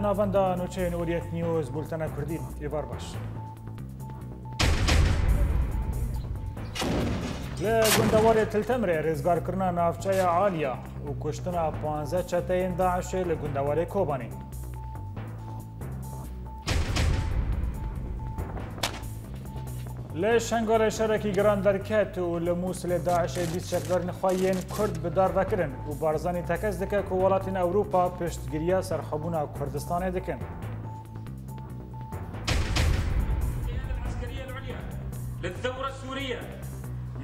ناوندا نوچه نوریت نیوز بولتن کردی ایوار باش. لگندوار تلتمره رزگار کرنا نافچه عالیا و کشتنا 15 چتین داعش لگندوار کوبانی. لشنگار شرکی گران درکت و لموسل داعش 20 شکدار نخواهین کرد بدار دکرن و بارزانی تکز دکه که ولاتین اوروپا پشتگیریه سرخبونا کردستان دکن. للثورة السورية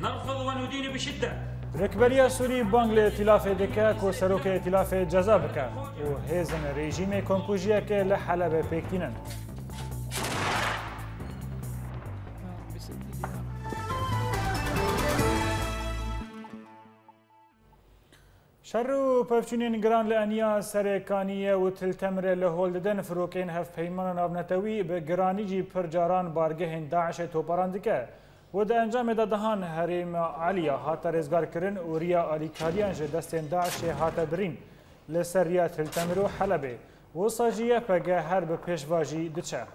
نرفض وندين بشدة. ركبريا سوري بانغ ائتلاف دكا كو سروك ائتلاف جزابك و هيزن ريجيم كونكوجيا كي لحلب بيكتينن. شرو پفچونین گران لانیا سرکانیه و تلتمره لهولدن فروکین هف پیمان نابنتوی به گرانی جی پرجاران بارگه داعش توپاران دکه و ده انجام دادهان حریم علیا هاتا رزگار کرن و ریا آلیکاریان جه دستین داعش هاتا برین لسر ریا تلتمره و حلبه و ساجیه پگه هر به پیشواجی دچه.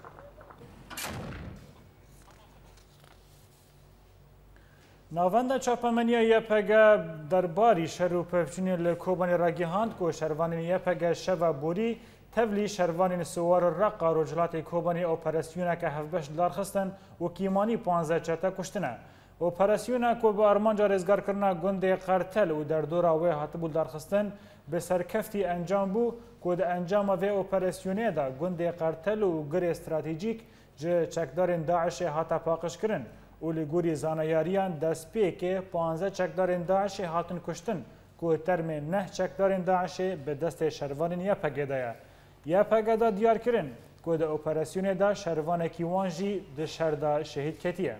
ناوندا چاپمنیا یپگا درباری شرو پفچونی لکوبانی راگیهاند کو شروانی یپگا شوا بوری تبلی شروانی سوار رقا رجلات کوبانی اپراسیونا که هفبش دارخستن و کیمانی 15 چتا کشتنه. اپراسیونا کو با ارمانجا رزگار کرنا گنده قرتل و در دورا و هاتبول دارخستن به سرکفتی انجام بو کو ده انجام و اپراسیونه دا گنده قرتل و گر استراتژیک جه چکدار داعش هاتا پاقش کرن. و لگوری زانیاریان دست پیک 15 چکدار داعش هاتن کشتن که ترم 9 چکدار داعش به دست شروان یپگه دایا. یپگه دا دیار کرن که ده اپراسیون دا شروان کیوانجی ده شردا شهید کتیه.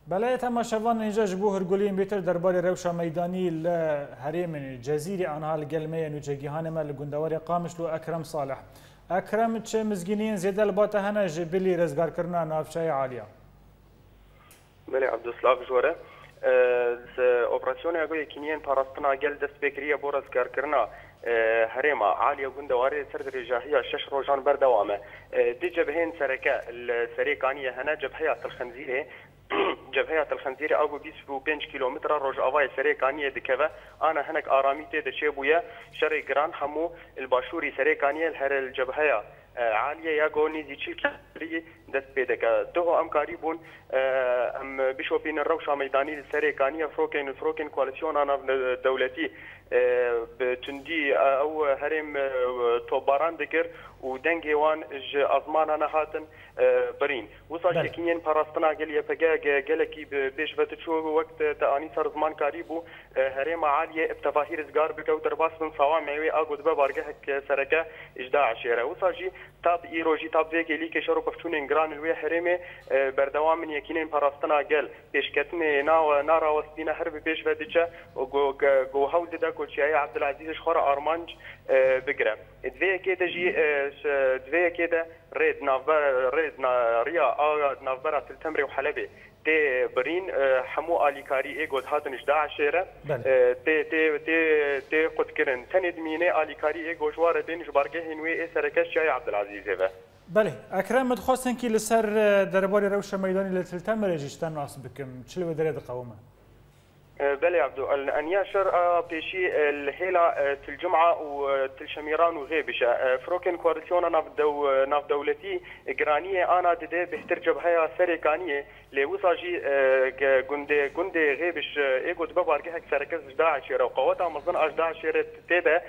بله تماشاوان اینجا جبو هرگولین بیتر درباره روشا میدانی لحریم جزیره آنها لگلمه نوچگیهان مل گندوار قامش و اکرم صالح. اکرم چه مزگینین زیده الباته هنه جبلی رزگار کرنا نافچه عالیا؟ بله عبدالسلاف جوره اپراسیون اگو یکینین پاراستنا گل دست بکریه بو رزگار کرنا هريمه عاليه وندواري سرد رجاهيه 6 روجان بردوامه دي جبهين سركه السريكانيه هنا جبهه الخنزيره جبهه الخنزيره ابو 25 كيلومتر روج اواي سريكانيه دكفه انا هناك اراميتي دشيبويا شري جران حمو الباشوري سريكانيه الهر الجبهه عاليه يا جوني دي تشيكري دست بيدك تو ام قريبون ام بيشوبين الروشه ميداني السريكانيه فروكين كواليسيون انا دولتي بتندي او هرم توباران دكر ودنجي وان ازمان انا هاتن برين وصل شكين باراستنا قال يفجا قالكي بيش بتشو وقت تاني صار زمان قريبو هرم عاليه بتفاهير زغار بكوتر باس من صوامعي اقود ببارجه سركه اجداع عشيره وصل جي تاب ايروجي تاب ذيك اللي كشرو بفتون جران الوي هرمه بردوام من يكينين باراستنا قال بيشكتني نارا وسطينا هرب بيش بدجه وجو هول ده كوتشي عبد العزيز شخور ارمانج بقرا دفيه كده جي دفيه كده ريد ريا نافبرة التمري وحلبي تي برين حمو اليكاري ايجود هاتن 11 تي قد كرن تند مينه اليكاري ايجو جوار دين جبارجه هنوي سركش جاي عبد العزيز هبه بله اکرم متخواستن کی لسر درباره روش میدانی لتلتمر جشتن ناس بكم چلو درید قومه بلي عبدو الانيا شر بيشي الهيلا الجمعه وتلشميران وغيبشه فروكن كواليسيون ناف دولتي جرانيه انا ددي بهتر جبهه سريكانيه لوصاجي جندي غيبش ايجو دبارجه سركز 11 وقوات امازون 11 تيدا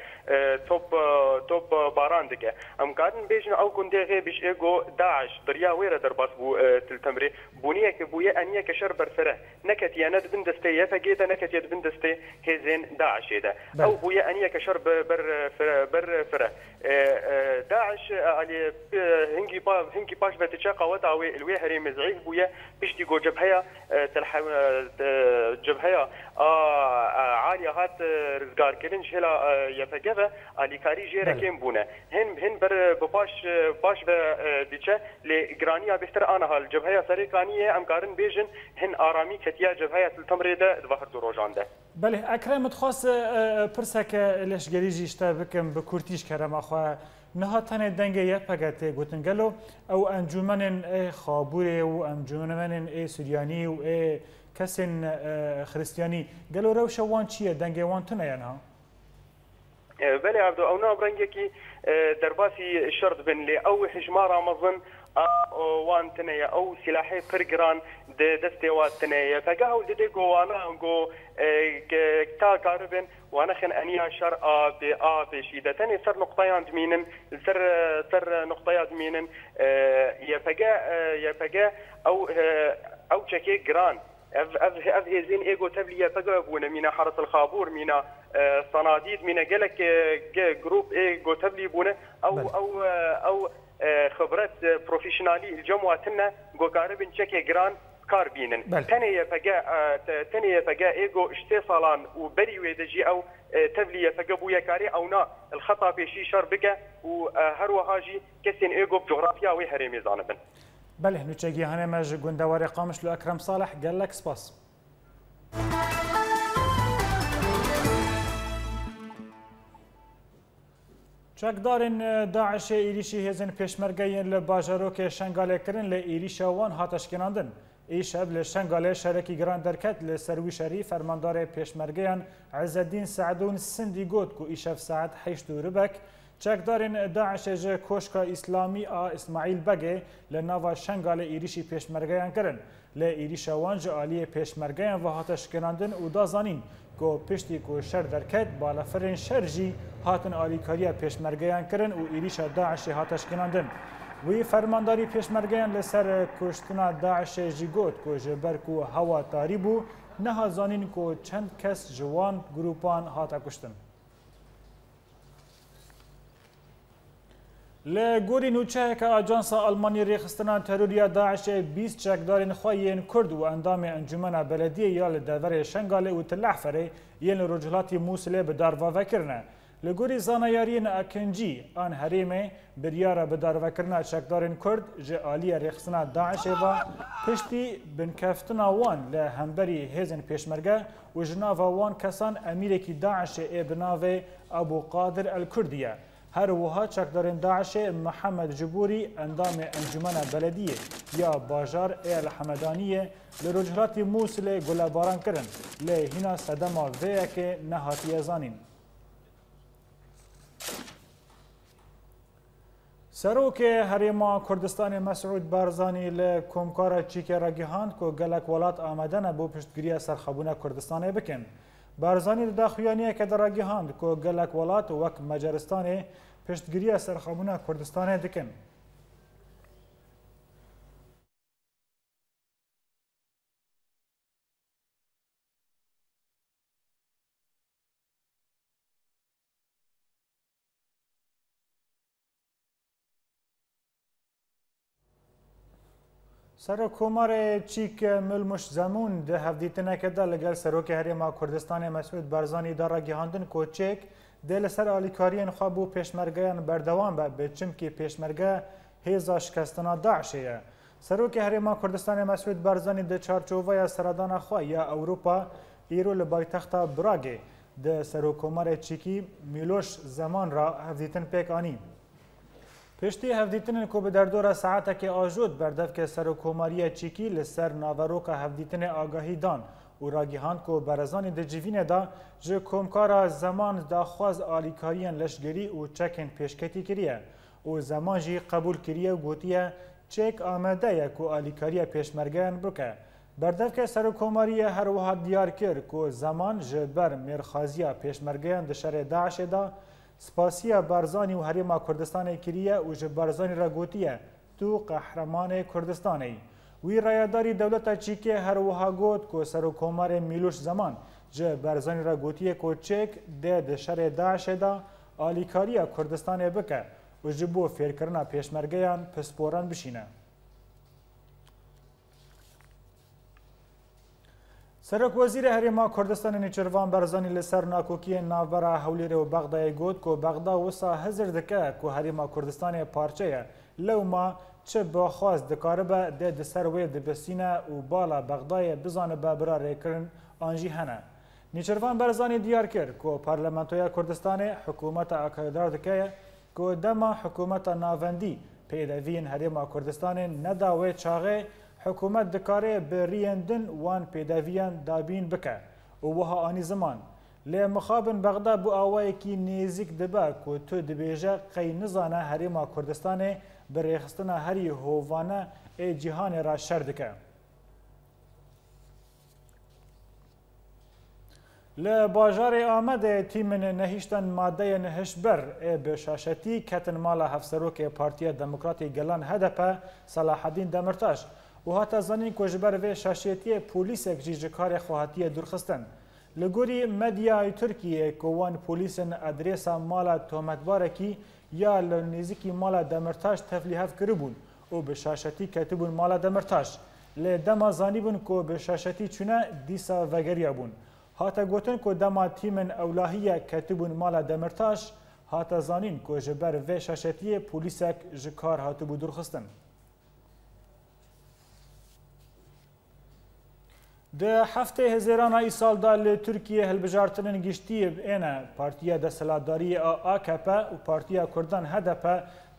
توب باراندك ام قاعدين بيجن او جندي غيبش ايجو داعش دريا ويره درباس بو تلتمري بونيه كبويه انيه كشر برفره نكت يا ند بندستيه فجيت نكت يد بندستي هزين داعش هذا او بويا انيه كشر بر فره داعش داعش علي هنگي باش بتشا قوات او الوي هرم ضعيف بويا بشتي جو جبهه جبهه عاليه هات رزقار كرن شلا يفجبه علي كاري جيره كم بونه هن بر باش ديچه لجرانيا بهتر انا هالجبهه سريقانيه ام كارن بيجن هن ارامي كتيا جبهه التمريده ظهر روجانده بله اکرم تخواست پرسک لشگریجی اشتا بکم بکورتیش کرم اخوا نها تنه دنگه یه پگته گوتن گلو او انجمن خابوره و انجمن سوریانی و کسین خریستیانی گلو روش وان چیه دنگه وان تنه ینها؟ بله عبدو او نابرنگه کی درباسی شرط بن لی او حجمارا مظن وان تنيا او سلاحي برجران دستي وات تنيا فقاو دي وانا جو تا قاربن وانا خن انيا شر ب شيده تاني سر نقطيان دمينن سر نقطيات دمينن يا فقا او تشكي جران اف هزين ايجو تبليه فقا بونا مينا حرس الخابور مينا صناديد مينا قالك جروب ايجو تبلي بونا او خبرت بروفيشنالي الجمواتنا جو قاربن تشكي جران كاربينن تانية فقا ايجو اشتي صالان وبري ويدجي او تبليه فقا بويا كاري او نا الخطا بشي شر بقى وهرو هاجي كسين ايجو بجغرافيا وهرمي زانبن بله نوچگی هنه مج گندوار قامش لو اکرم صالح قال لك سپاس چکدارن داعش ایریشی هزن پیشمرگین لباجاروک شنگاله کرن لایریشا وان هاتشکناندن ای شب لشنگاله شرکی گران درکت لسروی شری فرماندار پیشمرگین عزالدین سعدون سندی گوت کو ای شب ساعت 8 ربک چکدارن داعش جه کوشکا اسلامی اسماعیل بگه لناوا شنگاله ایریشی پیشمرگین کرن لایریشا وان جالی پیشمرگین و هاتشکناندن و دازانین کو پشتی کو شر درکت بالا فرن شرجی هاتن آلیکاریا پیشمرگیان کرن و ایریشا داعش هاتشکناندن وی فرمانداری پیشمرگیان لسر کشتنا داعش جیگوت کو جبر کو هوا تاریبو نه زانین کو چند کس جوان گروپان هاتا کشتن لگوری نوچه که آجانس آلمانی ریخستنا تروریا داعش 20 چکدارین خواهین کرد و اندام انجمن بلدیه یا لدور شنگاله و تلحفره یل رجلاتی موسله به داروا وکرنه لگوری زانایارین اکنجی آن حریمه بریاره به داروا کرنه چکدارین کرد جه آلی ریخستنا داعش و پشتی بنکفتنا وان لهمبری هزن پیشمرگه و جناوا وان کسان امیرکی داعش بناوه ابو قادر الکردیه هر وها چکدارین داعش محمد جبوری اندام انجمن بلدیه یا باجار الحمدانیه لرجلات موسل گلاباران کرن لهینا صدما ویه که نهاتی زانین سروک هریما کردستان مسعود بارزانی لکمکار چیک راگیهاند که گلک ولات آمدن بو پشتگیری سرخبونه کردستان بکن بارزانی داخویانیه که در راگیهاند که گلک ولات وک مجارستان پشتگیری سرخبونه کردستان دکن سرکومار چیک ملمش زمون ده هفدیتنه که ده لگل سروک هریما کردستان مسعود بارزانی دارا گیهاندن کوچک دل سر آلیکارین خوابو پیشمرگیان بردوان به چمکی پیشمرگه هیزا شکستنا داعشیه سروک هریما کردستان مسعود بارزانی ده چارچوبه سردان خواه یا اوروپا ایرو لبایتخت براگه ده سرکومار چیکی میلوش زمان را هفدیتن پیک آنی پشتی هفدیتن کو به دردور ساعت که آجود بردف که سرکوماری چیکی لسر ناوروک هفدیتن آگاهی دان و راگیهاند کو برزانی ده جیوین دا جه کمکارا زمان دا خواز آلیکاریان لشگری و چکن پیشکتی کریه و زمان جی قبول کریه و گوتیه چک آمده یا کو آلیکاری پیشمرگیان بکه بردف که سرکوماری هر وها دیار کر کو زمان جبر مرخازیا پیشمرگیان ده شر داعش دا سپاسیا بارزانی و هریما کردستان کریه و جه بارزانی را گوتیه تو قهرمان کردستانی وی رایداری دولت چیکه هر وها گوت کو سرکومار میلوش زمان جه بارزانی را گوتیه کو چک ده شر داعش دا آلیکاریا کردستان بکه و ji bo fêrkirina pêşmergeyan pisporan bişîne. Serokwezîrê Herêma Kurdistanê Nêçîrvan Barzanî li ser nakokiyên navbera Hewlêrê û Bexdayê got ku Bexda wisa hezir dike ku Herêma Kurdistanê parçe ye lewma çi baxwaz dikaribe dê di ser wê dibistîne û bala Bexdayê bizanibe bira rêkirin an jî hene. Nêçîrvan Barzanî diyar kir ku Parlamentoya Kurdistanê hikûmeta akadar dike ku dema hikûmeta navendî pêdeviyên Herêma Kurdistanê neda wê çaxê حکومت دکاره به ریندن وان پیداویان دابین بکه و وها آنی زمان لی مخابن بغدا بو آوائی کی نیزیک دبا که تو دبیجه قی نزانه هریما کردستانه به ریخستنا هری هووانه ای جهان را شر دکه. لی باجار آمده تیمن نهیشتن ماده نهشبر ای بشاشتی کتن مالا هفسروک پارتیا دموکراتی گلان هدپه صلاح الدین دمرتاش و هاتا زنین که جبر و شاشیتی پولیسک جی جکار خواهاتی درخستن. لگوری مدیای ترکیه که وان پولیسن ادریسا مالا تومتبارکی یا لنزیکی مالا دمرتاش تفلیحف کربون و به شاشتی کتبون مالا دمرتاش. لی دما زانی بون که به شاشتی چونه دیسا وگریا بون. هاتا گوتن که دما تیمن اولاهیه کتبون مالا دمرتاش هاتا زنین که جبر و شاشتی پولیسک جکار هاتبو درخستن. ده هفته هزاران ایسال دال ترکیه هلبجارتنن گشتی اینه پارتیا دستلاتداری AKP و پارتیا کردان HDP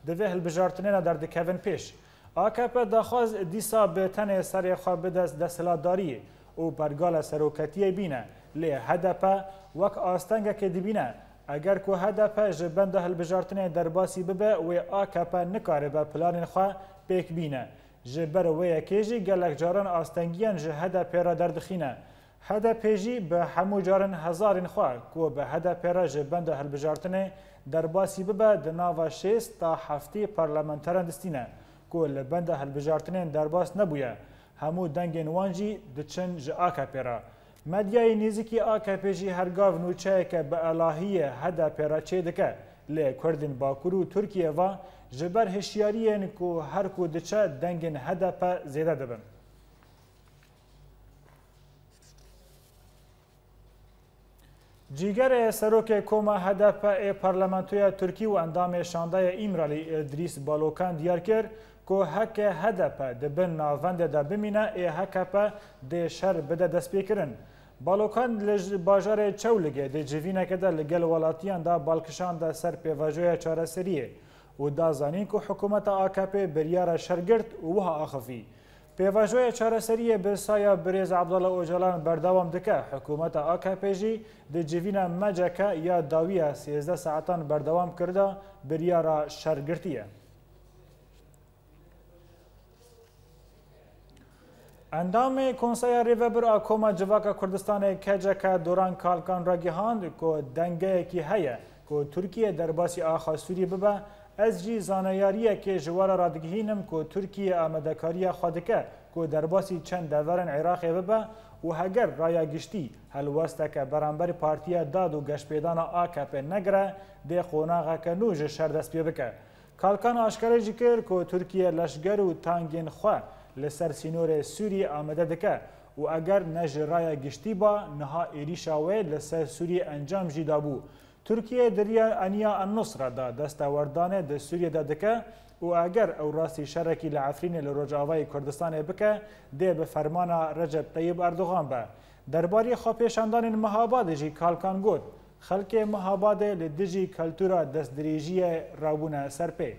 دوه هلبجارتنن در دکوین پیش. AKP دخواست دیسا به تن سر خواب دستلاتداری و برگال سروکتی بینه لی HDP وک آستنگه که دبینه اگر که HDP جبند هلبجارتنن در باسی ببه و AKP نکاره به پلان خواه پیک بینه. جبر و یکیجی گلک جاران آستنگیان جه هده پیرا دردخینه. هده پیجی به همو جاران هزارین خواه که به هده پیرا جبند هلبجارتنه در باسی ببه دناوا 6 تا 7 پارلمانتران دستینه که لبند هلبجارتنه در باس نبویه. همو دنگین وانجی دچن جه آکا پیرا. مدیای نیزیکی آکا پیجی هرگاو نوچه که به الهیه هده پیرا چه دکه لی کردین باکورو ترکیه و جبر هشیاریین که هر کو دچه دنگین هدف زیده دبن. جیگر سروک کوما هدف پارلمانتوی ترکی و اندام شانده ایمرالی ادریس بالوکان دیار کر که حق هدف دبن ناوند دا بمینه ای حق پا ده شر بده دست بیکرن. بالوکان باجار چولگه ده جوینه که ده لگل ولاتیان دا بالکشان دا سر پیواجوی چاره سریه و دا زانین که حکومت AKP بریار شرگرد و وها آخفی. پیواجوی چاره سریه به سایه بریز عبدالله اوجلان بردوام دکه حکومت AKP جی ده جوینه مجکه یا داویه 13 ساعتان بردوام کرده بریار شرگرتیه. اندام کنسای ریوبر آکوما جواکا کردستان کجکا دوران کالکان را گهاند که دنگه کی هیه که ترکیه در باسی آخا سوری ببه از جی زانیاریه که جوارا را دگهینم که ترکیه آمدکاری خودکه که در باسی چند دوران عراق ببه و هگر رایا گشتی هلوسته که برانبر پارتیا داد و گشپیدان AKP نگره ده خوناغه که نوج شردست بی بکه. کالکان آشکاره جکر که ترکیه لشگر و تانگین خواه لسر سینور سوری آمده دکه و اگر نج رای گشتی با نها ایریشاوه لسر سوری انجام جیدابو. ترکیه دریا انیا النصر دا دستاوردانه ده سوریه دا دکه و اگر او راستی شرکی لعفرین لرجاوای کردستان بکه ده به فرمان رجب طیب اردوغان به. درباری خواه مهاباد جی کالکان گود خلک مهاباد لدجی کلتورا دستدریجی رابونه سرپی.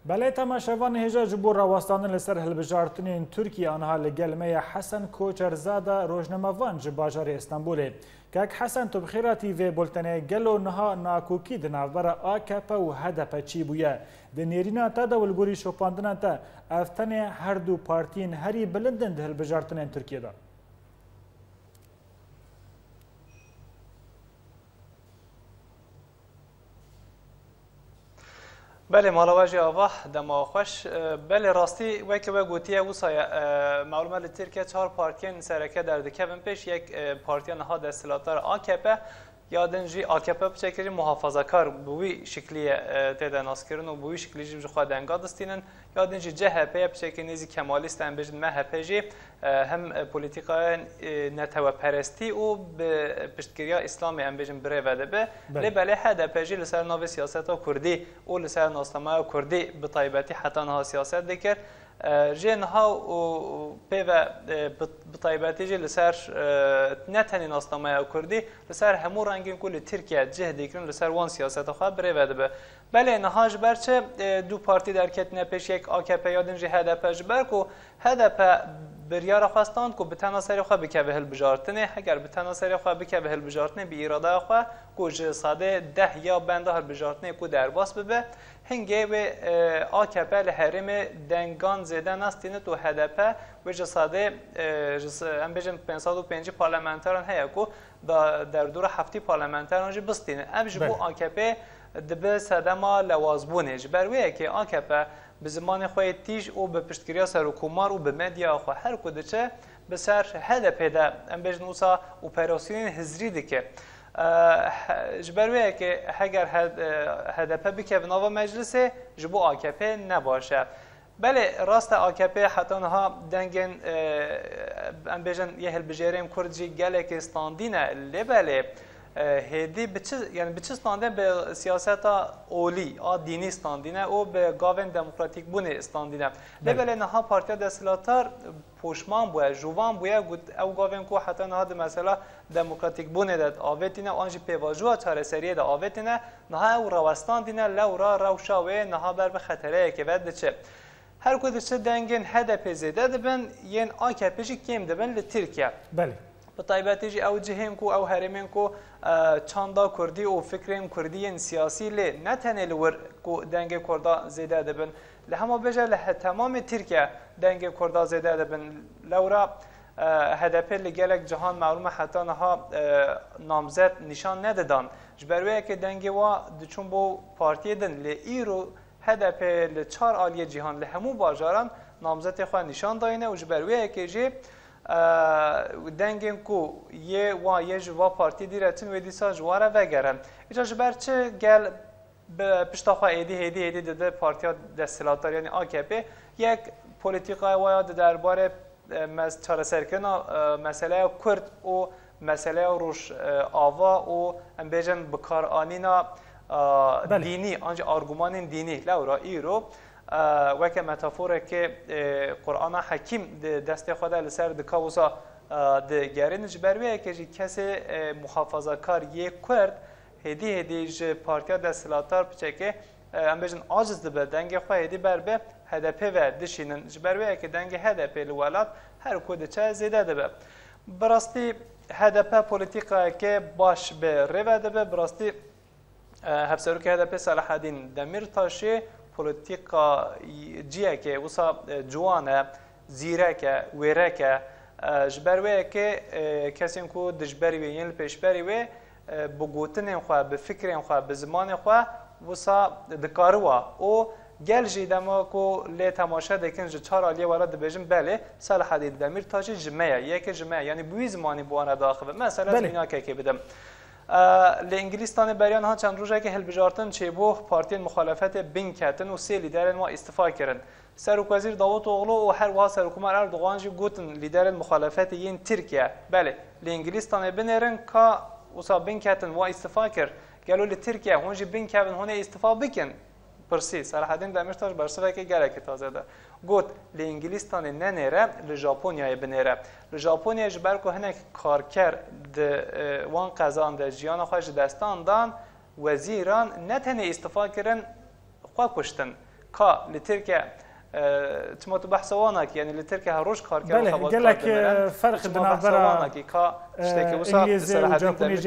بله تماشاوان هجا جبور راوستانن لسر هلبجارتنین ترکیه آنها لگلمه حسن کوچرزاده روزنامه‌وان جباجار استانبول. که حسن تو بخیراتی و بولتنه گلو نها ناکوکی دنابرا AKP و HDP چی بویه. دنیرینا تا دا ولگوری شوپاندنا تا افتنه هر دو پارتین هری بلندن ده هلبجارتنین ترکیه دا. بله مالاواجی آوا دما خوش بله راستی وکی و گوتیه وسای معلومات ترکیه 4 پارتیان سرکه در دکبن پیش یک پارتی نهاد استلاتار AKP یادنجی AKP بچکری محافظه‌کار بوی شکلی تدا ناسکرن و بوی شکلی جو خود انگاد استینن یادنجی CHP بچکری نیزی کمالیست ام بجن MHP هم پولیتیکای نتوا پرستی و به پشتگیری اسلامی ام بجن بره وده به لبله HDP جی لسر ناو سیاست کردی و لسر ناسنامه کردی به طایبتی حتی نها سیاست دکر جنها و پیو بطایباتی جل سر نتنی ناسنامه کردی لسر همو رنگین کل ترکیه جهد کردن لسر وان سیاست خواه بره وده به بله نهاج برچه دو پارتی در کتنه پیش یک AKP یادنجی HDP جبر کو HDP بریار خواستند که به تناسری خواه بکه به هل بجارتنه اگر به تناسری خواه بکه به هل بجارتنه بی ایراده خواه که ساده 10 یا بنده هل بجارتنه که در باس ببه هنگه و AKP لحرم دنگان زیده نستینه تو HDP و ساده ام بجن 505 پارلمانتران هیا که در دور هفتی پارلمانتران جی بستینه ام جبو AKP دبه سدما لوازبونه جبرویه که AKP به زمان خواهی تیج او به پشتگیری سرکومار و به مدیا خواهی هر کده چه به سر HDP ده ام بجن اوسا اپراسیون هزری دکه جبرویه که اگر HDP بکه به ناو مجلسه جبو AKP نباشه بله راست AKP حتی نها دنگن ام بجن یه هل بجیریم کردجی گلک استاندینه لبله هدی یعنی به چه استاندینه به سیاست اولی دینی استاندینه او به گاون دموکراتیک بونه استاندینه لبله نها پارتی دستلاتار پوشمان بوده جوان بوده او گاون کو حتی نها ده مثلا دموکراتیک بونه داد آوتینه آنجی پیواجوها چاره سریه ده آوتینه نها او روستان دینه لورا روشاوه نها بر به خطره که ود چه هر کدوم چه دنگن HDP زیده دبن ین AKP جی کم دبن لترکیه بله به طایباتی جی او جهیم کو او هرمین کو چاندا کردی و فکرین کردی سیاسی لی نتنه لور کو دنگ کردا زیده دبن لهما بجه له تمام ترکیه دنگ کردا زیده دبن لورا HDP لگلک جهان معلومه حتی نها نامزد نشان ندادن جبرویه که دنگ و دچون بو پارتی دن لی ایرو HDP لچار عالی جهان لهمو باجاران نامزد خواه نشان داینه و جبرویه که جی دنگن کو یه جوا پارتی دیرتن و دیسا جواره وگرن ایجا جبر چه گل پشتا خواه ایدی داده پارتی دستلاتار یعنی AKP یک پولیتیقای ویاد درباره چاره سرکن مسئله کرد و مسئله روش آوا و ام بیجن بکار آنینا دینی آنجا آرگومان دینی لورا ایرو وکه متافوره که قرآن حکیم دست خود لسر دکاوسا دگرین جبرویه که کسی محافظه کار یک کرد هدی ج پارتیا دستلاتار بچه ام بجن عاجز دبه دنگ خواه هدی بر به HDP و دشینن جبرویه که دنگ HDP لولاد هر کود چه زیده دبه براستی HDP پولیتیقا که باش به رو دبه براستی هفسرو که HDP صلاح الدین دمیرتاشی پولیتیکا جیه که وسا جوانه زیرکه ویرکه جبرویه که کسی کو دجبری وی یل پیشبری وی بگوتن خو به فکر خو به زمان خو وسا دکاروا او گل جیدما کو ل تماشا دکن ج چهار عالیه وراد بجم بله صلاح الدین دمیرتاش جمعه یک جمعه یعنی بوی زمانی بوانه داخل مثلا اینا که بدم لانگلیستان بریان ها چند روزه که هلبجارتن چه بو پارتی مخالفت بین کتن و سه لیدر ما استعفا کردن سرک وزیر داوود اوغلو و هر وها سرکومار اردوغان جی گوتن لیدر مخالفت این ترکیه بله لانگلیستان بنرن کا وسا بین کتن و استعفا کرد قالوا لتركيا هون جي بين كابن هون استفا بكن برسي صراحه دمشتاش برسه که گره تازه ده گوت لانگلیستان ننره لژاپونیا بنره لژاپونیا جبر کو هنک کارکر د وان قزان د جیان خوش دستان دان وزیران نتنه استفا کردن خو کشتن کا لترکیا تموت بحثوانك يعني لتركيا هروش كاركر خبط قال لك فرق بنابرا كا اشتكي وصار صراحه جابوني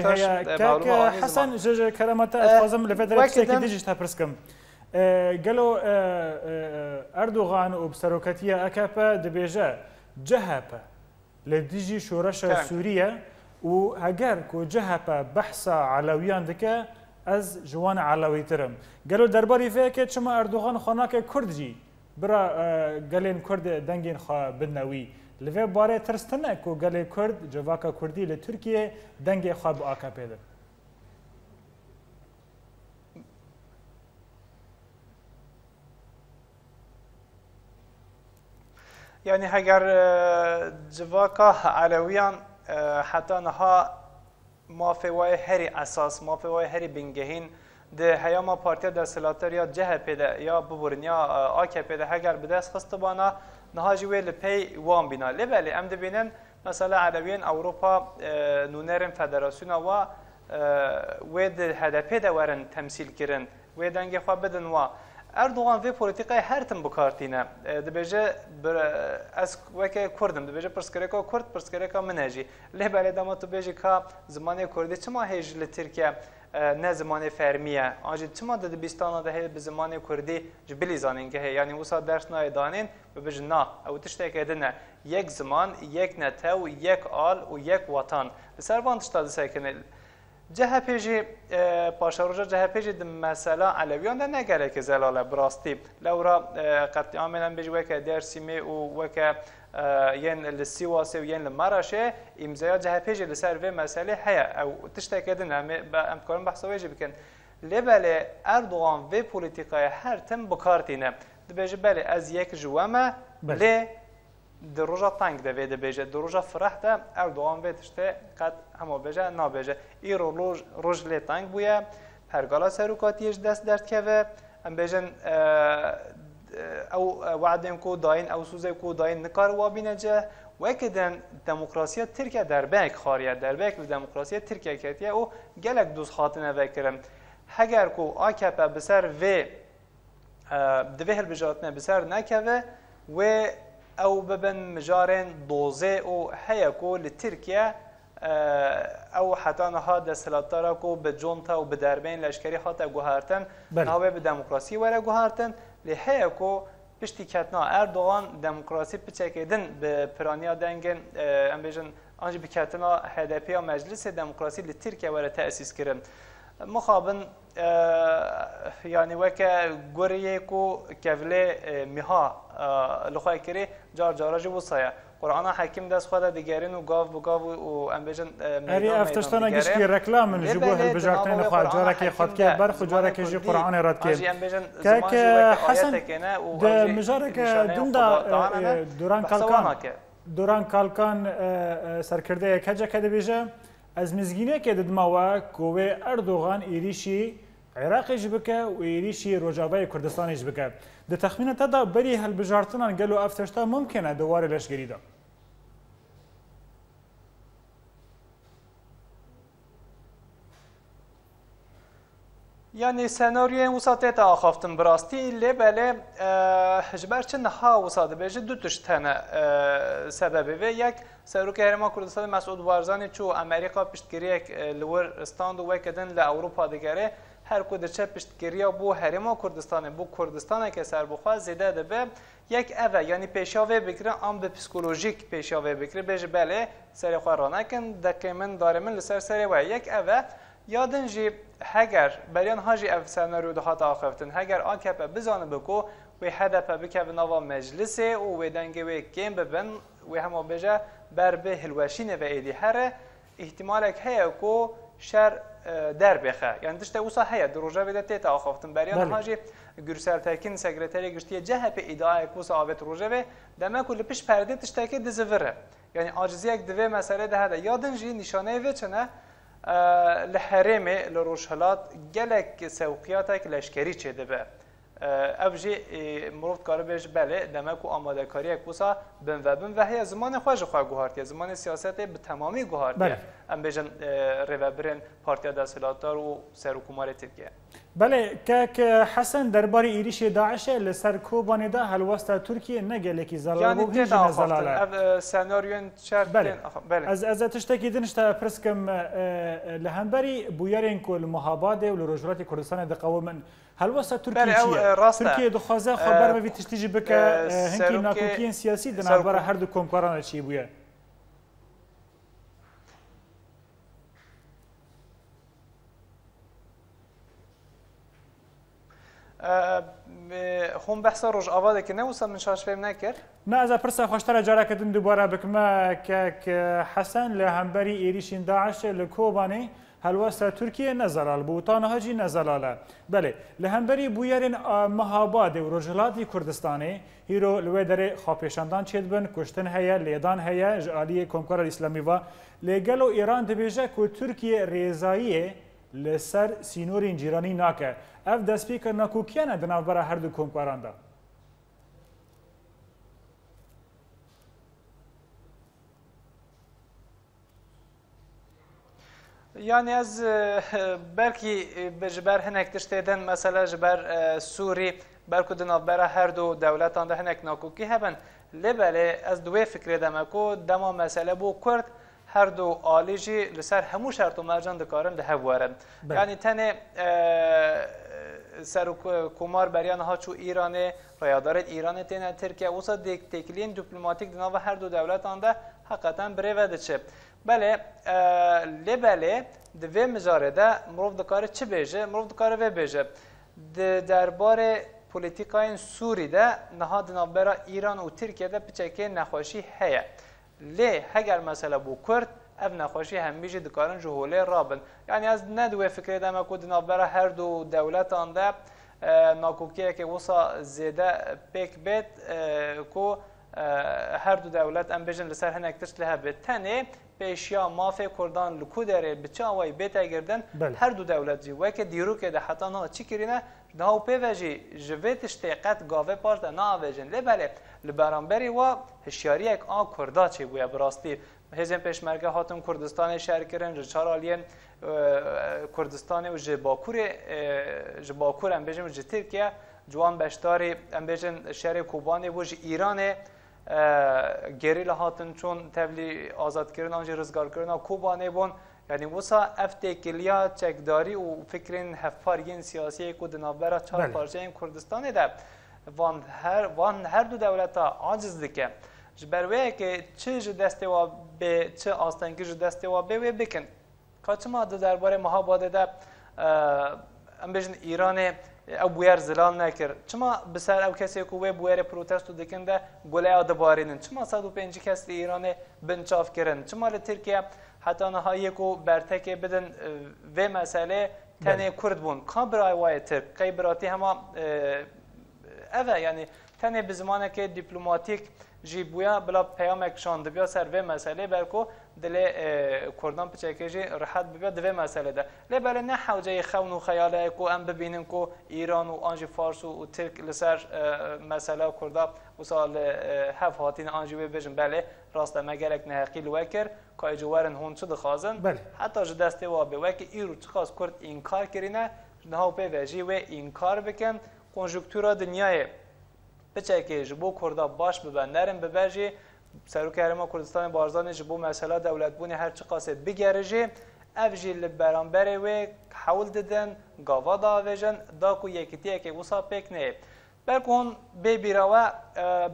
حسن جوج كلمات اتفاضم لفدرك اشتكي ديجي تبرسكم قالوا اردوغان وبسروكاتيه اكابا دبيجا جهبه لديجي شورش سوريا وهجر كو جهبه بحث علويان دكا از جوان علوی ترم گلو درباری فیه که چما اردوغان خاناک کرد جی برا گلین کرد دنگین خواه بنوی لوی باره ترستنه که گل کرد جواکا کردی لترکیه دنگ خواه با AKP ده یعنی اگر جواکا علویان حتی نها مافوای هری اساس مافوای هری بنگهین ده هیاما پارتیا دستلاتر یا جهپ ده یا ببرن یا AKP ده اگر به دست خست بانا نها جوی لپی وان بینا لبلی ام دبینن مثلا علویان اروپا نونرن فدراسیون و وید هدف ده ورن تمثیل کرن وید دنگ خواه بدن و اردوغان وی پولیتیکای هر تن بکارتینه دبیجه از وکی کردم دبیجه پرسکریکا کرد پرسکریکا منهجی لبلی دما تو بیجی که زمانی کردی چما هیج لترکیه نه زمان فرمیه آنجا چما دبیستان ده به زمان کردی جبلی زانین که یعنی وسا درس نای دانین ببیج نه او تشته که نه یک زمان یک نتو یک آل و یک وطن سر وان تشتا سکنه جهپیجی پاشاروجا جهپیجی د مسئله علویان ده نگره که زلاله براستی لورا قطعی عاملا بیجی وکه درسیمی و وکه ین لسیواسه و ین لمراشه امضای جهپیجی لسر و مسئله هیا او تشتکدن همه با امکان بحثویجی بکن لبله اردوغان و پولیتیکای هر تم بکارتینه دبیجی بله از یک جوامه لی در روزا تنگ ده ویده بیجه در روزا فرح ده اردوغان ویدشته قد همه بیجه نا بیجه ای روز لی تنگ بویه پرگالا سروکاتیش دست درد که و هم بیجن او وعدیم کو داین او سوزه کو داین نکار وابینه جه وکدن دموکراسی ترکیه در بینک خاریه در بینک دموکراسی ترکیه کتیه او گلک دوست خاطنه وکرم هگر کو AKP بسر و دوی هل بجاتنه بسر نکوه و او ببن مجارن دوزه او هیکو لترکیه او حتی نها دستلاتارا کو به جونتا و به دربین لشکری حتی گوهارتن نهاوه به دموکراسی وره گوهارتن لی هیکو پشتی کتنا اردوغان دموکراسی پچکیدن به پرانیا دنگن ام بیجن آنجا بکتنا هدپی مجلس دموکراسی لترکیه وره تأسیس کرن مخابن یعنی وکه گوریه کو کوله میها لخواه کری جار جاراجی بوسایه قرآن حکیم دست خواهد دیگرین و گاو بگاو و انبیجن اری افتشتانه گیش که رکلام من جبو هل بجارتین خواه جاره که خود که برخ و جاره که جی قرآن رد که که حسن ده مجاره که دون دا دوران کالکان سرکرده کجا کده بیجه از مزگینه که ددماوه کوه اردوغان ایریشی عراقیش بکه و ایریشی روجاوه کردستانیش بکه ده تخمینه تدا بری هل بجارتنان گلو افتشتا ممکنه دواره لشگری دا یعنی سناریوی وساطت آخافتن براستی لبله جبرچه نها وساطه بیجه دو تشتنه سببه و یک سروک هرما کردستان مسعود بارزانی چو امریکا پشتگیری یک لور استاند و کدن لأوروپا دیگره هر کد چه پشتگیری بو هرما کردستان بو کردستان که سر بخواه زیده ده به یک اوه یعنی پیشاوه بکره آم به پسیکولوژیک پیشاوه بکره بیجه بله سری خواه رانکن دکه من داره من لسر سری و یک اوه یادن جی هگر بریان هاجی اف سناریو ده هات آخفتن هگر AKP بزانه بکو و هدف بکه به نوا مجلسه و دنگه و کم ببن و همه بجه بر به هلوشینه و ایدی هره احتمالک هیا کو شر در بخه یعنی دشته اوسا هیا دروجه بده تیت آخفتن بریان هاجی گرسل تاکین سکرتری گشتی جهپ ایدای کوسا آبت روجه و دمه کل پیش پرده تشتاکی دزوره یعنی عاجزی یک دوی مسئله ده هده یادن جی نشانه وچنه لحرمه لروشهلات گلک سوقیاتک لشکری چه دبه افجی مروت کار بیش بله دمک و آماده کاری کوسا بن و هی زمان خواج خواه گوهارتیه زمان سیاست به تمامی گوهارتیه ام بیشن ریوبرن پارتیا دستلاتار و سرکومار ترکیه بله که حسن درباره ایریش داعش لسر کوبانی ده هلوستا ترکیه نگله کی زلاله و هیچ نزلاله سناریو شرط بله از تشتکی دنشتا پرسکم لهمبری بویارین کل محاباده و لروجرات کردستان دقوا من هلوستا ترکیه ترکیه دخوازه خبر ما تشتیجی بک هنکی ناکوکین سیاسی دنبال هر دو کمکاران چی بویه هم بحث روش آواده که نوصل من شاش فهم نکر؟ نه از پرسه خوشتر جاره کردن دوباره بکمه که حسن لهمبری ایریشین داعش لکوبانی هلوسته ترکیه نزلال بوتان هاجی نزلاله بله لهمبری بویرین مهاباد و رجلاتی کردستانی هیرو لوی در خاپیشاندان چید بن کشتن هیا لیدان هیا جالی کنکور اسلامی و لگل و ایران دبیجه که ترکیه ریزایی لسر سینورین جیرانی ناکه اف دست پیکر ناکوکیانه دناو برای هر دو کنکوران دا يعني از بركي بجبر هناك تشتيدن مثلا جبر سوري بركو دناف برا هر دو دولتان ده هناك ناكوكي هبن لبالي از دوی فکر دمکو دما مسئله بو کرد هر دو آلیجی لسر همو شرط و مرجان دکارن ده هفوارن یعنی تنه سر کمار بریان ها چو ایرانه رایادارت ایرانه تینه ترکیه اوسا تکلین دیپلماتیک دناف هر دو دولتان ده حقیقتا بره وده چه بله لبله دوی مجاره ده مروف دکاره چه بیجه؟ مروف دکاره وی بیجه درباره پولیتیکای سوری ده نهاد نابرا ایران و ترکیه ده پچکه نخوشی هیا لی هگر مسئله بو کرد اف نخوشی هم بیجه دکارن جهوله رابن یعنی از ندوی فکر ده مکود نابرا هر دو دولتان ده ناکوکیه که وصا زیده پیک بیت که هر دو دولت ام بیجن لسر هنکتش لها بیت تنه پیشیا مافی کردان لکو داره بچه آوائی بیتا گردن هر دو دولت جی وکی دیرو که ده حتی نا چی کرینه نهاو پیوژی جویتش تیقت گاوه پاش ده نا آویجن لی بله لبرانبری و هشیاری یک آن کردا چی بویا براستی هزین پیشمرگه هاتون کردستان شهر کرن رچار آلیه کردستان و جباکور ام بیجن و جی ترکیه جوان بشتاری ام بیجن شهر کوبانی و جی ایرانه گریل هاتن چون تبلی آزاد کردن آنجا رزگار کردن کوبانه بون یعنی وسا افتکلیا چکداری و فکرین هفپارگین سیاسی که دنابرا چهار پارچه این کردستان ده وان هر دو دولت ها عاجز دکه جبروه که چه جدسته و به چه آستانگی جدسته و به و بکن که چه ما درباره محاباده ده ام بجن ایران او بویر زلال نکر چما بسر او کسی که وی بویر پروتستو دکنده گله آده بارینن چما 105 کسی ایران بنچاف کرن چما لترکیه حتی نهایی که برتکه بدن وی مسئله تنه کرد بون که برای وای ترک که براتی همه اوه یعنی تنه بزمانه که دیپلوماتیک جی بویا بلا پیامک شانده بیا سر وی مسئله برکو دل کردان پچکیجی راحت بیا دوی مسئله ده لباله نه حوجه خون و خیاله کو ام ببینن کو ایران و آنجی فارس و ترک لسر مسئله کردا و سال هف هاتین آنجی بجن بله راست مگرک نهقیل وکر که جوارن هون چه دخوازن حتی جو دسته و به وکی ایرو چخواست کرد اینکار کرینه نهاو پی وجی و اینکار بکن کنجکتورا دنیای بچه جبو کردا باش ببن نرم ببرجی سروک هرما کردستان بارزان جبو مسئله دولت بونی هر چه قاصد بگرجی افجی لبرانبره و حول ددن گاوا داویجن داکو یکیتیه که وصا پیک نه برکون بیراوه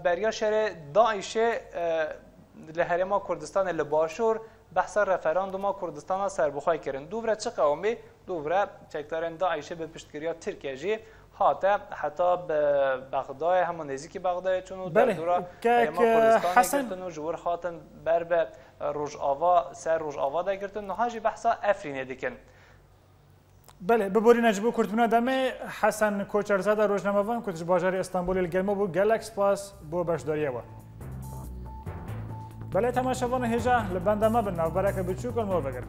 بریا شهر داعشه لهرما کردستان لباشور بحث رفراندوم کردستان سربخوای کردن دوباره چه قومی دوباره چکتارن داعشه به پشتگیری ترکیه جی حتی بغداد همون نزدیک بغداد چون در دورا کردستان گرتن و جور خاطن بر به روجاوا سر روجاوا دا گرتن نهاجی بحثا افرینه دیکن بله ببوری نجبو کردونا دمه حسن کوچرزاده روزنامه‌وان کتش باجاری استانبول الگرمو بو گلکس پاس بو باشداریه و بله تماشاوان هجا لبندما بناو برکه بچو کن مو بگر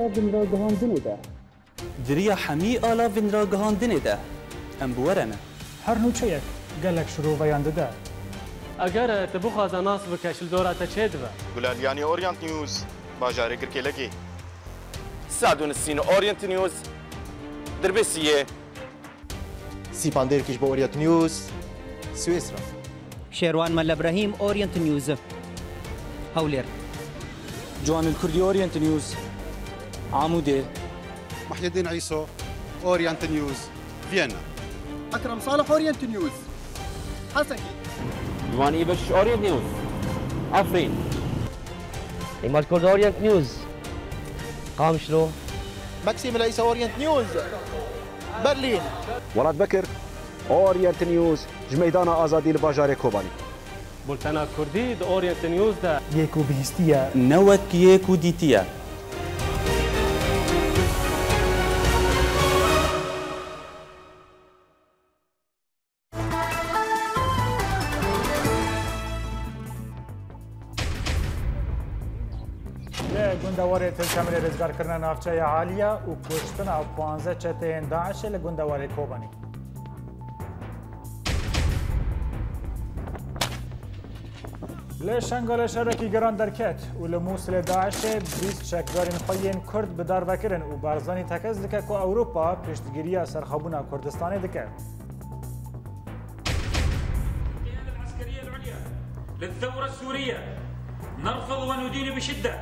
vinragihandinê de. Diriya hemî ala vinragihandinê de. Em bi we re ne. Her nûçeyek gelek şiroveyan dide. Eger te bixwaze nas bike ji dora te çê dibe. Gulaliyanê Orient News bajarê Girkêlekê. Sadûn Sîn Orient News Dirbêsiyê. Sîpan Derkîj bi Orient News Swêsra. Şerwan Mel İbrahim Orient News Hewlêr. Ciwan Kurdî Orient News Amûdê. Muhyiddin İso Orient News Viyana. Ekrem Salih Orient News Helsinki. Ciwan İbeş Orient News Afrin. İmal Kurd Orient News Qamşlo. Maxim El İsa Orient News Berlin. Welat Bekir Orient News ji meydana azadî li bajarê Kobanî. Bultena Kurdî di Orient News de yek û bihîstiye Newek yek û dîtiye. گوندەوارێ تلکەمرێ ڕێزگارکردنە ناوچەیە عالیە و کوشتنە 15 چەتەیەن داعشە لە گوندەوارێ کۆبانی. لە شەنگەڵە شەرەکی گەران دەرکەت و لە مووسلێ داعشێ 20 شەکدارین خۆیên کورد بدارڤەکردن و بارزانî تەکەس dike ku Ewropa piştgiriya serxebûna Kurdistanê dike. للثورة السورية نرفض وندين بشدة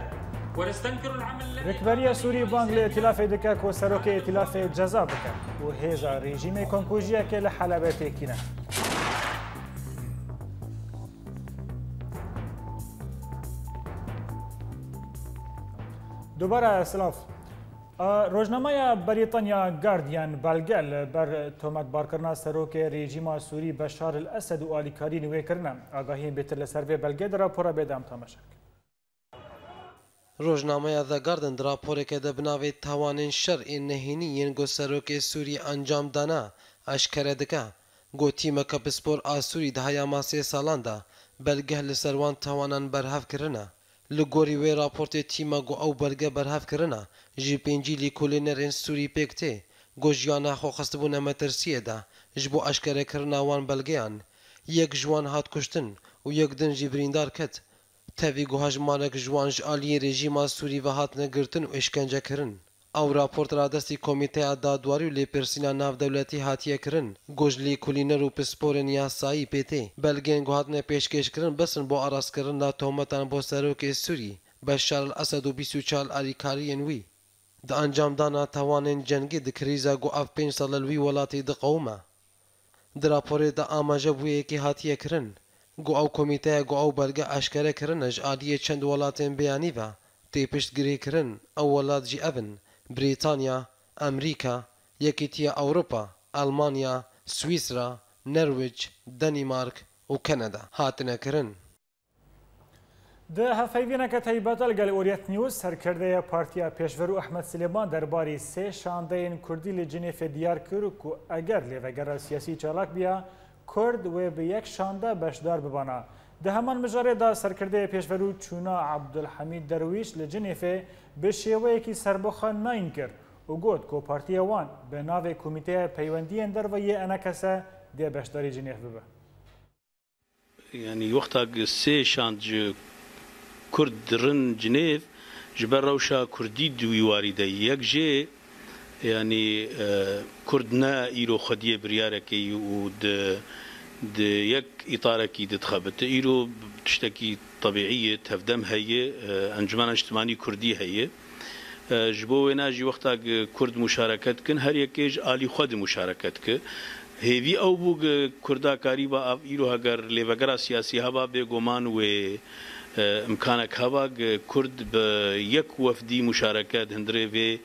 ونستنكر العمل الذي ركبریە سووری بانگ لە ئێتیلافê dike ku serokê ئێتیلافê ceza bike û hêza rejîmê komkujiyekê li Helebê têkîne. دوباره سلاف روزنامه بریتانیا گاردین بلگل بر تهمت بارکردن سروک رژیم سوری بشار الاسد و آلیکاری نوی کردن آگاهی بهتر لسروی بلگه در راپورا بدم تماشا روزنامه The Guardian راپوری که دبناوی توانین شرع نهینی ینگو سروک سوری انجام دانا اشکره دکه گو تیم کپسپور آسوری دهیا ماسه سالان دا بلگه لسروان توانان برهف کرنه لگوری وی راپورت تیما گو او بلگه برهف کرنه جی پینجی لیکولینرین سوری پکته گو جیانا خو خستبونه مترسیه ده جبو اشکره کرنا وان بلگیان یک جوان هات کشتن و یک دن جی بریندار کت تاوی گو هجمانک جوان جالی رژیما سوری و هات نگرتن و اشکنجه کرن او راپورت را دستی کمیته دادواری و لیپرسینا ناف دولتی هاتیه کرن گوش لیکولینر و پسپورن یاسایی پیته بلگین گو هاتنه پیشکش کرن بسن بو آراز کرن نا تومتان بو سروک سوری بشار الاسد و 24 آلیکارین وی د انجام دانا توانین جنگی د کریزا گو اف 5 سال الوی ولاتی د قومه د راپور د آماجه بوی کی هاتیه کرن گو او کمیته گو او بلگه اشکره کرن اج عالیه چند ولاتین بیانی و تی پشتگیری کرن او ولات جی اون بریتانیا، امریکا، یکیتیا اوروپا، آلمانیا، سوئیسرا، نروژ، دنمارک و کانادا هاتنه کرن. ده هفته تایباتل گل اوریت نیوز سرکرده پارتیا پیشورو احمد سلیمان درباری سه شانده این کردی لجنیف دیار کرد که اگر لیوگر سیاسی چالاک بیا کرد و به یک شانده بشدار ببانا. ده همان مجاره دا سرکرده پیشورو چونا عبدالحمید درویش لجنیف به شیوه کی سربخه ناین کرد و گفت که پارتی وان به ناو کمیته پیوندی اندر و یه انکسه ده بشداری جنیف ببه. یعنی وقتا سه شاند کرد رن جنیف جبر روشا کردی دوی واریده یک جه یعنی کرد نه ایرو خدیه بریاره که و د یک اطاره کی دتخبت ایرو تشتکی طبيعيه تفدم هي انجمن اجتماعي كردي هي جبو ناجي وقتا كرد مشاركت كن هر يكيج علي خود مشاركت ك هيوي او بو كردا قريبا ايرو اگر ليوغرا سياسي هوا به گمان و امكانك هوا كرد ب يك وفدي مشاركت هندري و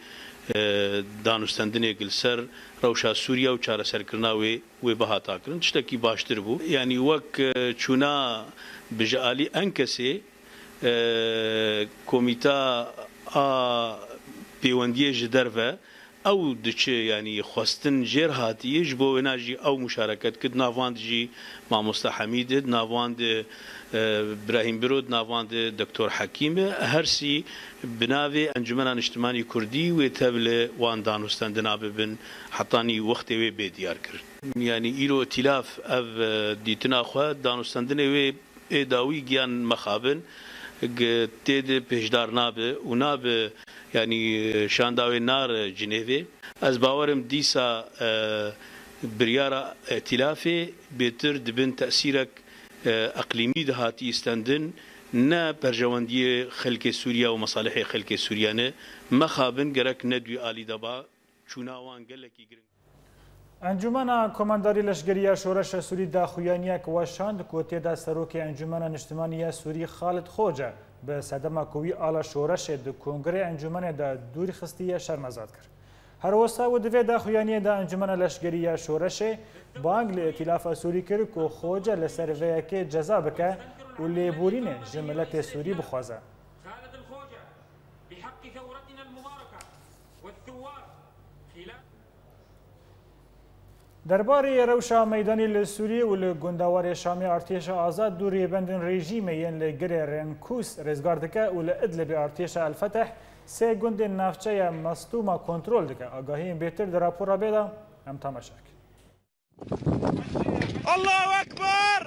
دانستندنه گلسر روشا سوریا و چاره سرکرناوی و بهاتا کرن تشتکی باشتر بو یعنی وک چونا بجالی انکسی کمیتا پیوندی جدرو ئەو دچێ ینی خواستن ژێر هاتیش بۆ وێناژی ئەو مشارەکەت کرد ناواندژی مامۆستا حەمیدت ناواند براهیم برۆد ناواند دکتۆر حەکیمە هەرسی بناوێ ئەنجومەنا نیشتمانی کوردی وێتە لە وان دانوستاندنا ببن حەتانی وەختێ وێ بێدیار کرد ینی ئیرۆ تیلاف ئەv دیتنا خوا دانوستاندنێ وێ ئێداوی گیان مەخابن تێدە پێشدار نابێ و نابێ ینی شانداوێ نارە جنێڤێ ئەس باوەرم دیسا بریارە ئەتیلافێ بێتر دبن تەسیرەک ئەقلیمی دەهاتی ئیستەندن نە پەرژەوەندیە خەلکێ سووریا و مەساڵحی خەلکێ سووریانە مەخابن گەرەک نەدوی ئالی دەبا چووناوان گەلێکی گرنگ ئەنجومەنە کۆمەنداری لەشگەریە شۆرەشە سووری داخوایانیەک وەشاند کۆ تێدا سەرۆکی ئەنجومەنە نیشتمانیە سووری خالد خۆجە بە سەدەما کۆوی ئاڵە شۆرەشێ دو کۆنگرێ ئەنجومەنێدا دووری خستیە شەرمەزاد کرد. هەروەسا و دوێ داخوایانیەدا ئەنجومەنە لەشگەریە شۆرەشێ بانگ لە ئێتیلافە سووری کرد کۆ خۆجە لە سەرڤەیەکێ جەزا بکە و لێبورینێ ژە ملەتێ سووری بخوازە. دەربارەی رەوشا مەیدانی لە سووری و لە گونداوارێ شامی ئارتێشە ئازاد دوو رێبەندن ڕێژیمە یەن لە گرێ ڕێنکوس ڕێزگار دکە و لە ئەدلەبێ ئارتێشە ئەلفەتەح سێ گوندên ناوچەیە مەستومە کۆنترۆل دکە ئاگاهیین بێتر لە راپۆرا بێدا ئەم تامەشاک. الله أكبر!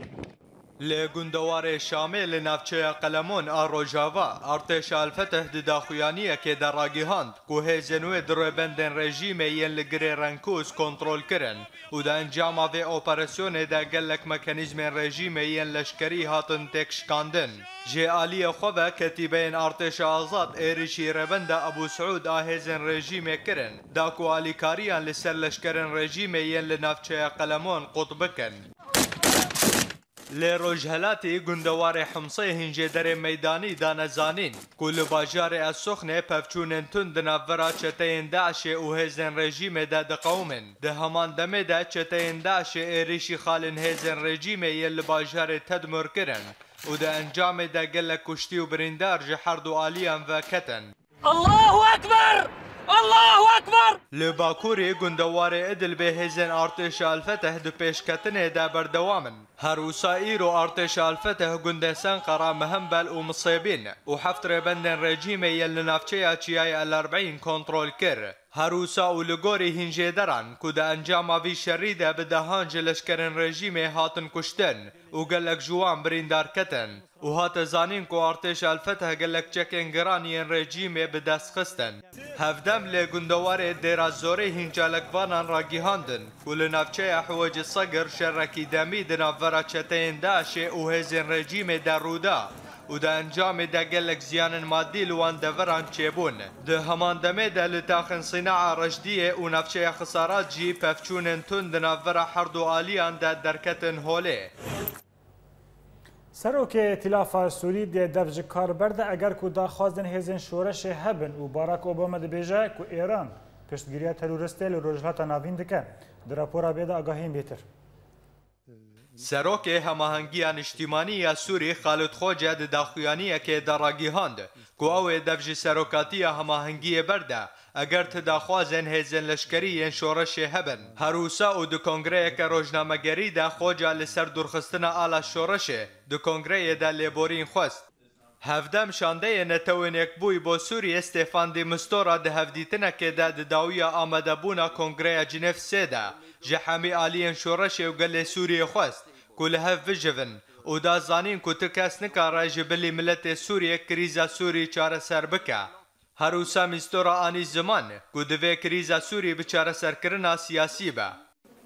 لە گوندەوارێ شامێ لە ناوچەیە قەلەمۆن ئا ڕۆژاوا ئارتێشە ئەلفەتەح داخوایانیەکێدا ڕاگەیاند و هێزن وێ درێبەندên rejîmê yên li girê Renkus kontrol kirin û di encama vê operasyonê de gelek mekanîzmên rejîmê yên leşkerî hatin têkşikandin. Jê aliyê xwe ve ketîbeyên artêşa azad êrişî rêbenda Ebû Suud a hêzên rejîmê kirin da ku alîkariyan li ser leşkerên rejîmê yên li navçeya Qelemon qut bikin. لێ ڕۆژهەلاتی گوندەوارێ حمسەی هینجێدەرێ مەیدانی دانەزانین کو لە باژارێ ئەسوخنێ پەفچوونên تون di navbera çeteyên Daişê û hêzên rejîmê de diqewmin. Di heman demê de çeteyên Daişê êrişî xalên hêzên rejîmê yên li bajarê Tedmur kirin û di encamê de gelek kuştî û birîndar ji her du aliyan ve ketin. Allahu Ekber! Allahu Ekber! Li Bakurê gundeware Idil bê hêzên artêşa Elfeteh di pêşketinê de berdewamin. Her wisa îro artêşa Elfeteh gundê Senqera Mehembel û Misêbîn û heft rêbendên rejîmê yên li navçeya Çiyayê El Erbîn kontrol kir. Her wisa û li gorî hînjêderan ku di encama vî şerî de bi dehan ji leşkerên rejîmê hatin kuştin û gelek ji wan birîndar ketin. û hate zanîn ku artêşa Elfeteh gelek çekên giran yên rejîmê bi dest xistin. Hevdem lê gundewarê dêra zorê hîncalekvanan ragîhandin ku li navçeya Hiwecî Segir şerrekî demî di navbera çeteyên Daişê û hêzên rejîmê de rûda û di encamê de gelek ziyanên maddî li wan deveran çêbûn. Di heman demê de li taxên Sînaa Reşdiyê û navçeya Xisarat jî pevçûnên tund di navbera her du aliyan de derketin holê. Serokê Îtilâfa Sûrî dê dev ji kar berde eger ku daxwazên hêzên şoreşê hebin û Barack Obama dibêje ku Êran piştgiriya teroristê li rojhilata navîn dike. Di rapora bêde agahiyên bêtir. Serokê Hemahengiya Niştîmanî ya Sûrî Xalid Xoce di daxuyaniyekê de ragîhand ku ew ê dev ji serokatiya hemahengiyê berde eger ti daxwazên hêzên leşkerî yên şoreşê hebin. Her wisa û di kongreyeke rojnamegerî de Xoca li ser dûrxistina ala şoreşê di kongreyê de lêborîn xwest. Hevdem şandeyê netewên yekbûyî bo Sûriyê Stefan de Mistura di hevdîtinekê de di dawiya amedebûna Kongreya Cinêv sê de ji hemî aliyên şoreşê û gelê Sûriyê xwest ku li hev bijivin û da zanîn ku ti kes nikare ji bilî miletê Sûriyê krîza Sûrî çareser bike. Her wisa Mistura anî ziman ku divê krîza Sûrî bi çareserkirina siyasî be.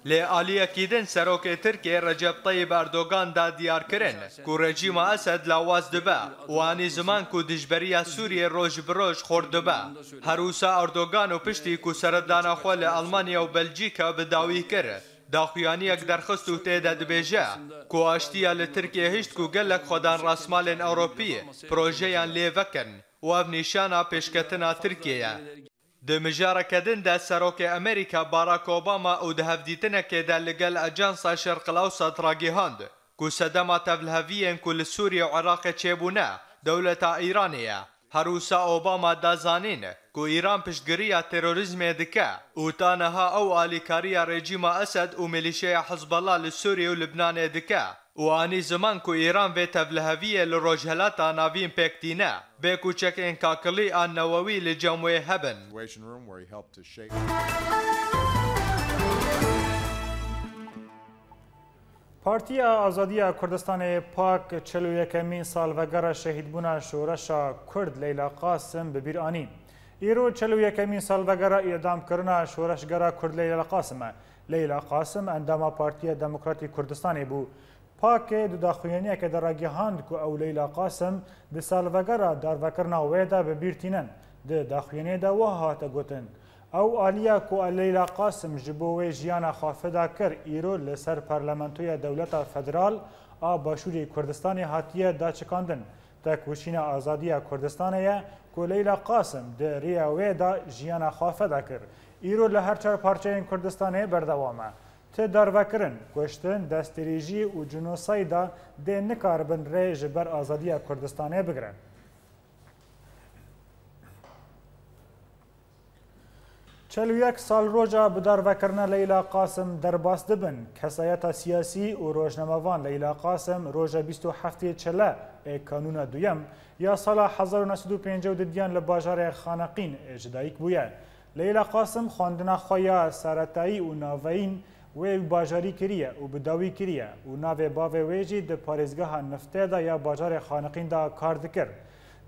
Lê aliyekî din serokê Tirkiye Recep Tayyip Erdogan da diyar kirin ku rejîma Esed lawaz dibe û anî ziman ku dijberiya Sûriyê roj bi roj xor dibe. Her wisa Erdogan û piştî ku seredana xwe li Almanya û Belcîka bi dawî kir. Daxuyaniyek derxist û tê de dibêje ku aştiya li Tirkiye hişt ku gelek xwedan rasmalên Ewropî projeyan lê vekin û ev nîşana pêşketina Tirkiyeye. Di mijareke din de serokê Amerîka Barack Obama û di hevdîtinekê de li gel Ajansa Şerqil Ewsat ragîhand ku sedema tevliheviyên ku li Sûriye û Iraqê çêbûne dewleta Îranê ye. Her wisa Obama da zanîn کو ایران پشتگیری تروریسم دکه و تانها او آلیکاری رژیم اسد و میلیشیا حزب الله لسوریه و لبنان دکه و آنی زمان کو ایران و تبلهویه لروجهلات ناوین پکتینه به کوچک انکاکلی آن نووی لجموی هبن. پارتی آزادی کردستان پاک 41مین سالوگر شهیدبونا شورش کرد لیلا قاسم ببیر آنی. ایرو 41مین سالوگر اعدام کردن شورشگر کرد لیلا قاسم. لیلا قاسم اندام پارتی دموکراتی کردستان بو. پاک دو داخوینی که در راگهاند که او لیلا قاسم ده سالوگر داروکرنا ویدا ببیر تینن. ده داخوینی ده وحات گوتن. او آلیا کو لیلا قاسم جبوی جیانا خافدا کر ایرو لسر پارلمانتوی دولت فدرال آ باشوری کردستان هاتیه دا چکاندن تکوشین آزادی کردستانیه کو لیلا قاسم ده ریاوی دا جیانا خافدا کر ایرو لهر چار پارچه کردستانه بردوامه ته داروکرن کشتن دستریجی و جنوسایدا ده نکاربن ری جبر آزادی کردستانه بگرن. چلویک سال روزا بدار وکرنا لیلا قاسم درباس دبن کسایت سیاسی و روزنامه‌وان لیلا قاسم روزا 27 چله کانون دویم یا سال 1950 دیان لباجار خانقین اجدایک بویه. لیلا قاسم خواندنا خویا سرطایی و ناوین و باجاری کریه و بداوی کریه و ناو باوی ویجی ده پارزگاه نفته دا یا باجار خانقین دا کار دکر.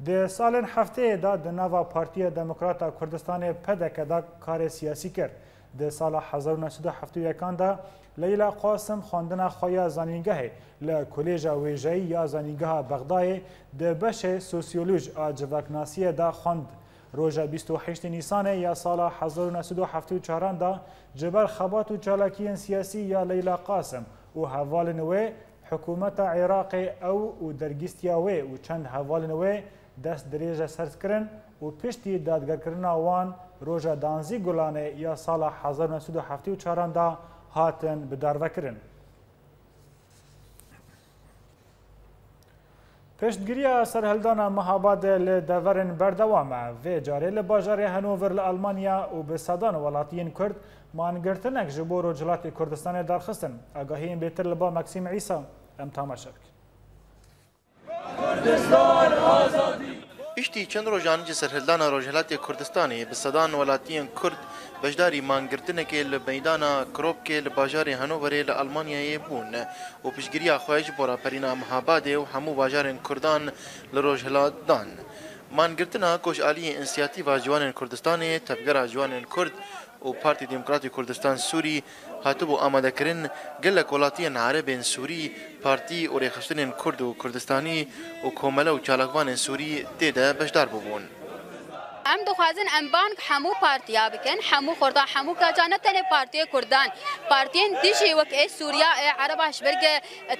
ده سالن هفته دا ده نوا پارتی دموکراتا کردستان پدک دا کار سیاسی کرد. ده سال 1971 دا لیلا قاسم خواندن خویا زانینگاه لکولیج ویژه‌ای یا زانینگاه بغداد ده بش سوسیولوژ آجوکناسی دا خواند. روز 28 نیسان یا سال 1974 دا جبر خبات و چالاکی سیاسی یا لیلا قاسم و حوال نوی حکومت عراق او درگیستیا وی و چند حوال نوی دست دریجه سرز کرن و پشتی دادگر کرن وان روژا دانزی گلانه یا سال 1974 دا هاتن بدارو کرن. پشتگیری سرهلدان مهاباد لدورن بردوامه و جاری لباجار هنوور لألمانیا و به صدان ولاتین کرد مانگرتنک جبور و جلات کردستان درخستن. آگاهی بیتر لبا مکسیم عیسا امتحام شبک. کردستان آزادی پشتی چند روزان جه سرهلدان روجهلات کردستانی به صدان ولاتین کرد بجداری مانگرتنک لمیدان کروبک لباجار هنوور لألمانیا بون و پشتگیری خواهش برا پرینا مهاباد و همو باجار کردان لروجهلات دان. مانگرتنا کوش عالی انسیاتیو جوان کردستانی تبگر جوان کرد و پارتی دموکراتی کردستان سوری هاتبو آماده کرن گلک ولاتین عربین سوری پارتی و ریخشتن کرد و کردستانی و کومله و چالاکوان سوری دیده بجدار ببون. ام دخوازن ام بانک همو پارتیا بکن همو خوردا همو کجانه تنه پارتی کردان پارتین دیجی وک سوریا عرباش برگ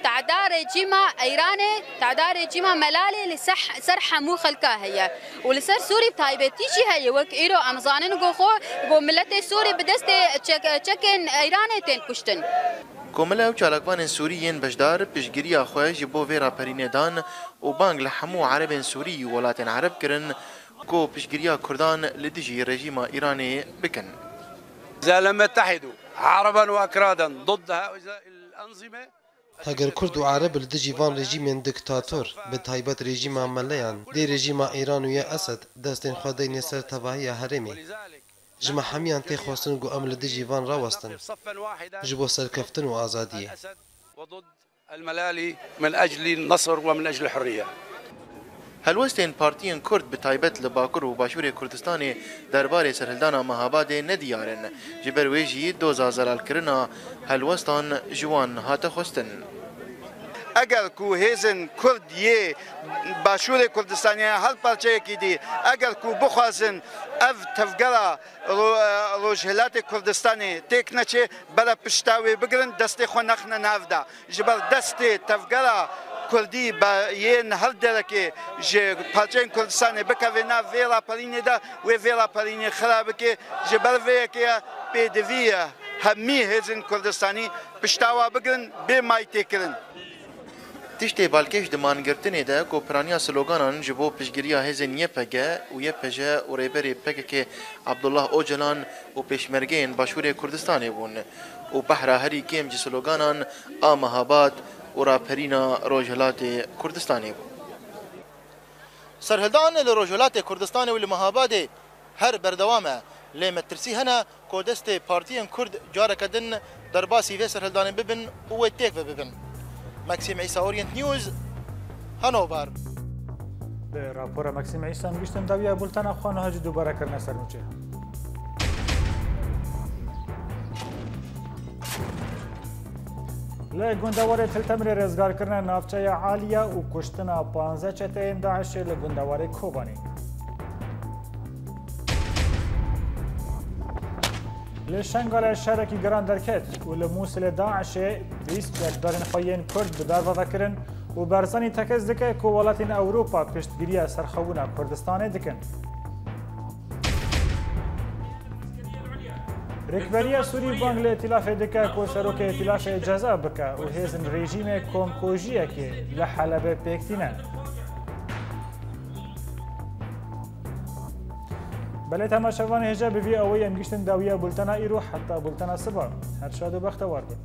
تعداد رجیما ایران تعداد رجیما ملالی لسح سر همو خلقه هي ولسر سوري بتايبه تيجي هي وك ايرو امزانن گوخو گو ملت سوري بدست چکن ایران تن کشتن کومله و چالاکوان سوریین بجدار پشگیری خواهش بو ویرا پرینیدان و بانگ لحمو عربین سوری ولاتین عرب کرن کو پشگیری کردان لدیجی رژیم ایرانی بکن. إذا لم يتحدوا عربا وأكرادا ضد هؤلاء الأنظمة اگر کرد و عرب لدیجی وان رژیم دکتاتور به تایبت رژیم ملیان دی رژیم ایران و یا اسد دستین خدای سر تباهی هرمی جمع همیان تی خواستن گو ام لدیجی وان راوستن جبو سرکفتن و آزادیه وضد الملالي من أجل النصر ومن أجل الحرية. هلوستین پارتیان کرد به تایبت لباکر و باشور کردستانی درباره سرهلدان مهاباد ندیارن جبر ویجی دوزا زلال کرنا هلوستان جوان هات خستن. اگر کو هیزن کرد یه باشور کردستانی هر پارچه کی دی اگر کو بخوازن اف تفگرا روجهلات کردستانی تک نچه برا پشتاوی بگرن دست خو نخنه نافدا جبر دست تفگرا کردی با یه نهر درکه ج پارچه کردستان بکوینا ویرا پرینه دا و ویرا پرینه خراب که جبر وی که بدویه همی هزن کردستانی پشتاوا بگرن به مایتی کرن. تشتê balkêş di mangirtinê de gopiraniya sloganan ji bo piştgiriya hêzên YPG û YPJ û rêberê PKK Abdullah Öcalan û pêşmergeyên Başûrê Kurdistanê bûn û behra herî kêm ji sloganan a Mehabat û raperîna Rojhilatê Kurdistanê bû. Serhildan li Rojhilatê Kurdistanê û li Mehabadê her berdewam e lê me tirsî hene ku destê partiyên Kurd careke din derbasî vê serhildanê bibin û wê têk ve bibin. Maxim İsa Orient News Hanover. به راپور مکسیم عیسی میگشتن داویا بولتن خوانه هجی دوباره کرنه سرموچه لی گندواره تلتمر رزگار کرنه نافچه عالیه و کشتن 15 چته داعش لی گندواره کوبانی لی شنگال شرکی گران درکت و لی موسل داعش 20 یکدارین خوین کرد بدار و کرن و برزانی تکز دکه که ولاتین اوروپا پشتگیری سرخونا کردستان دکن. رکبری سوری بانگل ائتلاف دکه که سروک ائتلاف اجازه بکه و هیزن رژیم کمکوژیه که لحلبه پیکتینه. بله تماشاوان هجا بوی اوی امگشتن داویه بولتنا ایرو حتی بولتنا سبا. هر شاد و بختوار بود.